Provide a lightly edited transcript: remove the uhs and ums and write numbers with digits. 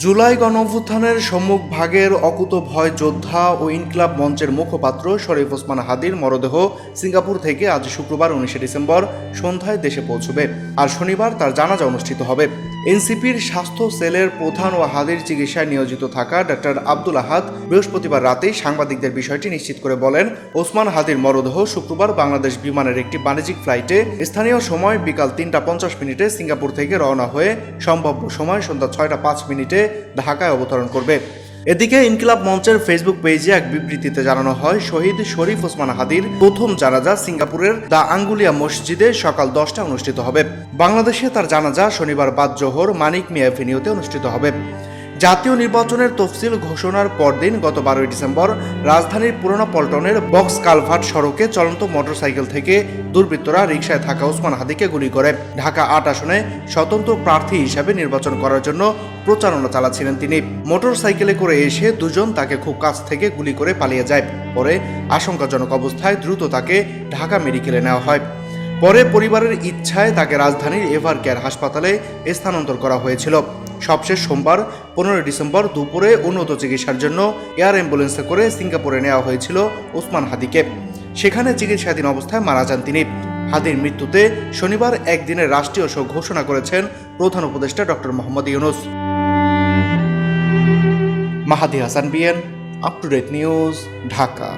জুলাই গণঅভ্যুত্থানের সম্মুখভাগের অকুতোভয় যোদ্ধা ও ইনকিলাব মঞ্চের মুখপাত্র শরীফ ওসমান হাদীর মরদেহ সিঙ্গাপুর থেকে আজ শুক্রবার 19 ডিসেম্বর সন্ধ্যায় দেশে পৌঁছবে। আর শনিবার তার জানাজা অনুষ্ঠিত হবে। এনসিপির স্বাস্থ্য সেলের প্রধান ও হাদীর চিকিৎসায় নিয়োজিত থাকা ডক্টর আব্দুল আহাদ বৃহস্পতিবার রাতেই সাংবাদিকদের বিষয়টি নিশ্চিত করে বলেন, ওসমান হাদীর মরদেহ শুক্রবার বাংলাদেশ বিমানের একটি বাণিজ্যিক ফ্লাইটে স্থানীয় সময় বিকাল 3:50 সিঙ্গাপুর থেকে রওনা হয়ে সম্ভাব্য সময় সন্ধ্যা 6:05 ঢাকায় অবতরণ করবে। এদিকে ইনকিলাব মঞ্চের ফেসবুক পেজে এক বিবৃতিতে জানানো হয়, শহীদ শরীফ ওসমান হাদীর প্রথম জানাজা সিঙ্গাপুরের দ্য আঙ্গুলিয়া মসজিদে সকাল 10টায় অনুষ্ঠিত হবে। বাংলাদেশে তার জানাজা শনিবার বাদ জোহর মানিক মিয়া এভিনিউতে অনুষ্ঠিত হবে। জাতীয় নির্বাচনের তফসিল ঘোষণার পরদিন গত 12 ডিসেম্বর রাজধানীর পুরোনো পল্টনের বক্স কালভার্ট সড়কে চলন্ত মোটরসাইকেল থেকে দুর্বৃত্তরা রিকশায় থাকা ওসমান হাদীকে গুলি করে ঢাকা 8 আসনে স্বতন্ত্র প্রার্থী হিসাবে নির্বাচন করার জন্য প্রচারণা চালাচ্ছিলেন তিনি। মোটরসাইকেলে করে এসে দুজন তাকে খুব কাছ থেকে গুলি করে পালিয়ে যায়। পরে আশঙ্কাজনক অবস্থায় দ্রুত তাকে ঢাকা মেডিকেলে নেওয়া হয়। পরে পরিবারের ইচ্ছায় তাকে রাজধানীর এভার কেয়ার হাসপাতালে স্থানান্তর করা হয়েছিল। সবশেষ সোমবার 15 ডিসেম্বর দুপুরে উন্নত চিকিৎসার জন্য এয়ার অ্যাম্বুলেন্সে করে সিঙ্গাপুরে নেওয়া হয়েছিল ওসমান হাদীকে। সেখানে চিকিৎসাধীন অবস্থায় মারা যান তিনি। হাদীর মৃত্যুতে শনিবার একদিনের রাষ্ট্রীয় শোক ঘোষণা করেছেন প্রধান উপদেষ্টা ডক্টর মোহাম্মদ ইউনূস। মাহাদি হাসান বিএন, up to date news, Dhaka.